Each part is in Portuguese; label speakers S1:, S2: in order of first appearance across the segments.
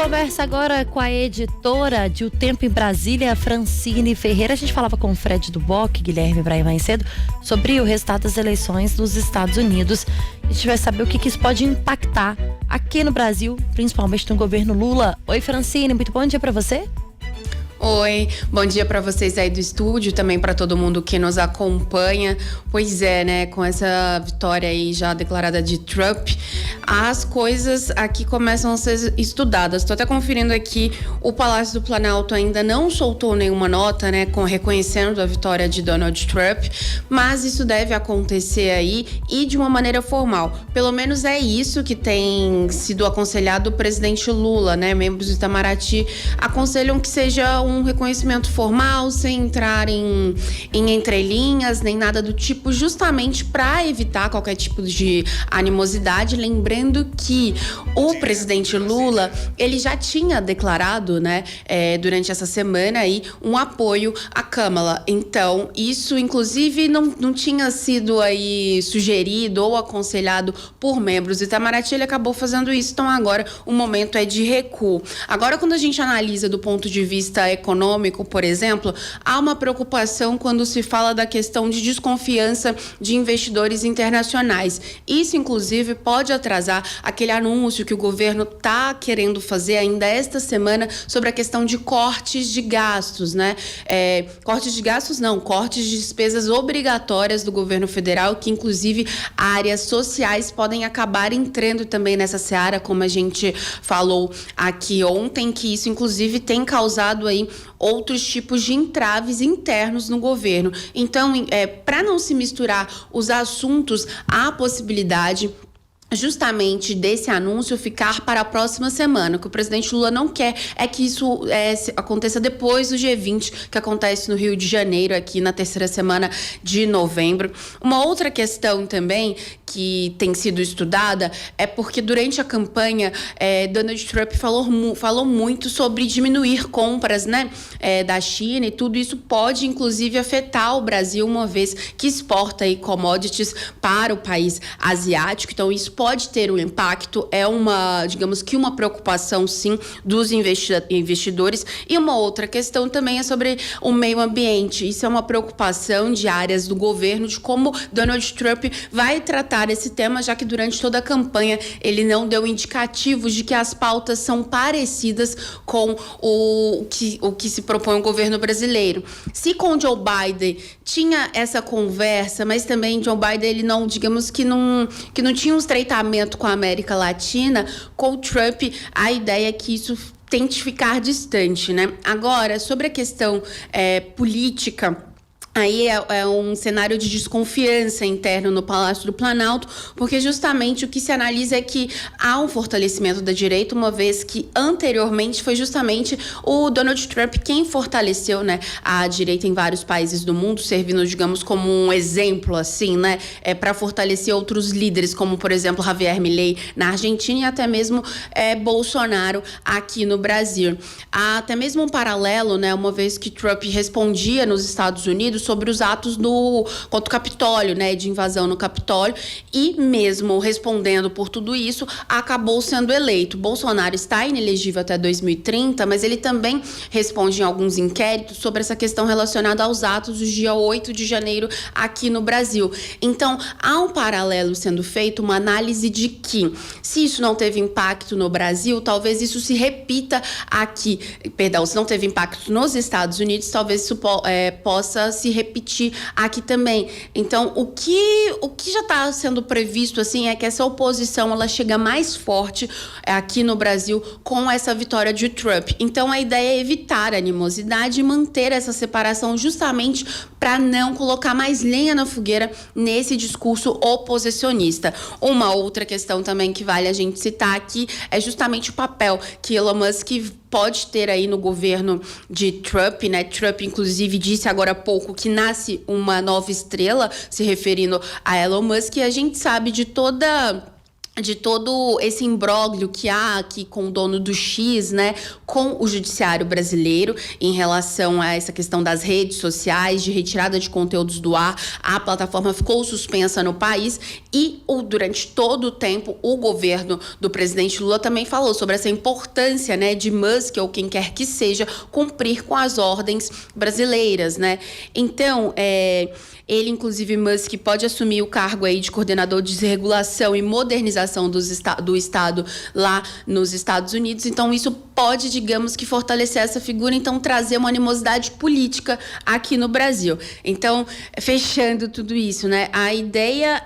S1: conversa agora com a editora de O Tempo em Brasília, Francine Ferreira. A gente falava com o Fred Duboc, Guilherme Braille mais cedo, sobre o resultado das eleições nos Estados Unidos. A gente vai saber o que isso pode impactar aqui no Brasil, principalmente no governo Lula. Oi, Francine, muito bom dia para você.
S2: Oi, bom dia para vocês aí do estúdio, também para todo mundo que nos acompanha. Pois é, né, com essa vitória aí já declarada de Trump, as coisas aqui começam a ser estudadas. Estou até conferindo aqui, o Palácio do Planalto ainda não soltou nenhuma nota, né, reconhecendo a vitória de Donald Trump, mas isso deve acontecer aí e de uma maneira formal. Pelo menos é isso que tem sido aconselhado o presidente Lula, né? Membros do Itamaraty aconselham que seja um reconhecimento formal, sem entrar em entrelinhas, nem nada do tipo, justamente para evitar qualquer tipo de animosidade. Lembrando que o presidente Lula, ele já tinha declarado, né, durante essa semana aí, um apoio à Câmara. Então, isso, inclusive, não tinha sido aí sugerido ou aconselhado por membros do Itamaraty, ele acabou fazendo isso, então agora o momento é de recuo. Agora, quando a gente analisa do ponto de vista econômico, por exemplo, há uma preocupação quando se fala da questão de desconfiança de investidores internacionais. Isso, inclusive, pode atrasar aquele anúncio que o governo está querendo fazer ainda esta semana sobre a questão de cortes de gastos, né? Cortes de gastos não, cortes de despesas obrigatórias do governo federal, que inclusive áreas sociais podem acabar entrando também nessa seara, como a gente falou aqui ontem, que isso inclusive tem causado aí outros tipos de entraves internos no governo. Então, para não se misturar os assuntos, há a possibilidade justamente desse anúncio ficar para a próxima semana. O que o presidente Lula não quer é que isso aconteça depois do G20, que acontece no Rio de Janeiro, aqui na terceira semana de novembro. Uma outra questão também que tem sido estudada é porque durante a campanha Donald Trump falou muito sobre diminuir compras, né, da China, e tudo isso pode inclusive afetar o Brasil, uma vez que exporta aí commodities para o país asiático. Então isso pode ter um impacto, digamos que uma preocupação sim dos investidores. E uma outra questão também é sobre o meio ambiente. Isso é uma preocupação de áreas do governo, de como Donald Trump vai tratar esse tema, já que durante toda a campanha ele não deu indicativos de que as pautas são parecidas com o que se propõe o governo brasileiro. Se com Joe Biden tinha essa conversa, mas também Joe Biden ele não, digamos que não tinha um estreitamento com a América Latina, com o Trump a ideia é que isso tente ficar distante, né? Agora, sobre a questão política, aí é um cenário de desconfiança interno no Palácio do Planalto, porque justamente o que se analisa é que há um fortalecimento da direita, uma vez que anteriormente foi justamente o Donald Trump quem fortaleceu, né, a direita em vários países do mundo, servindo, digamos, como um exemplo, assim, né, para fortalecer outros líderes, como, por exemplo, Javier Milei na Argentina e até mesmo Bolsonaro aqui no Brasil. Há até mesmo um paralelo, né, uma vez que Trump respondia nos Estados Unidos sobre os atos contra o Capitólio, né, de invasão no Capitólio, e mesmo respondendo por tudo isso, acabou sendo eleito. Bolsonaro está inelegível até 2030, mas ele também responde em alguns inquéritos sobre essa questão relacionada aos atos do dia 8 de janeiro aqui no Brasil. Então, há um paralelo sendo feito, uma análise de que, se isso não teve impacto no Brasil, talvez isso se repita aqui. Perdão, se não teve impacto nos Estados Unidos, talvez isso possa se repetir aqui também. Então, o que já está sendo previsto assim é que essa oposição ela chega mais forte aqui no Brasil com essa vitória de Trump. Então, a ideia é evitar a animosidade e manter essa separação justamente para não colocar mais lenha na fogueira nesse discurso oposicionista. Uma outra questão também que vale a gente citar aqui é justamente o papel que Elon Musk pode ter aí no governo de Trump, né? Trump, inclusive, disse agora há pouco que nasce uma nova estrela, se referindo a Elon Musk, e a gente sabe de todo esse imbróglio que há aqui com o dono do X, né, com o judiciário brasileiro em relação a essa questão das redes sociais, de retirada de conteúdos do ar. A plataforma ficou suspensa no país e durante todo o tempo o governo do presidente Lula também falou sobre essa importância, né, de Musk ou quem quer que seja cumprir com as ordens brasileiras, né? Então, ele, inclusive, Musk, pode assumir o cargo aí de coordenador de desregulação e modernização do Estado lá nos Estados Unidos. Então, isso pode, digamos que, fortalecer essa figura, então trazer uma animosidade política aqui no Brasil. Então, fechando tudo isso, né? A ideia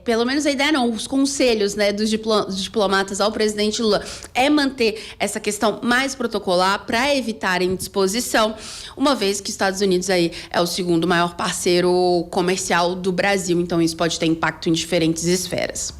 S2: pelo menos a ideia não, os conselhos, né, dos diplomatas ao presidente Lula é manter essa questão mais protocolar para evitar a indisposição, uma vez que os Estados Unidos aí é o segundo maior parceiro comercial do Brasil, então isso pode ter impacto em diferentes esferas.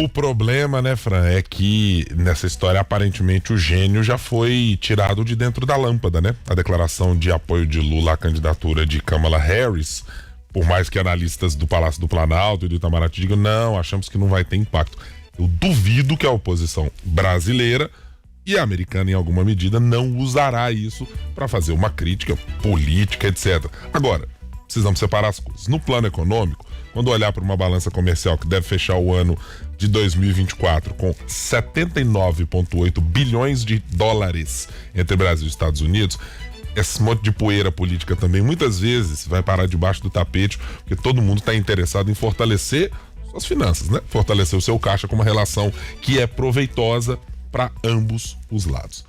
S3: O problema, né, Fran, é que nessa história aparentemente o gênio já foi tirado de dentro da lâmpada, né? A declaração de apoio de Lula à candidatura de Kamala Harris, por mais que analistas do Palácio do Planalto e do Itamaraty digam, não, achamos que não vai ter impacto. Eu duvido que a oposição brasileira e a americana, em alguma medida, não usará isso para fazer uma crítica política, etc. Agora, precisamos separar as coisas. No plano econômico, quando olhar para uma balança comercial que deve fechar o ano de 2024 com 79,8 bilhões de dólares entre Brasil e Estados Unidos, esse monte de poeira política também muitas vezes vai parar debaixo do tapete, porque todo mundo está interessado em fortalecer suas finanças, né? Fortalecer o seu caixa com uma relação que é proveitosa para ambos os lados.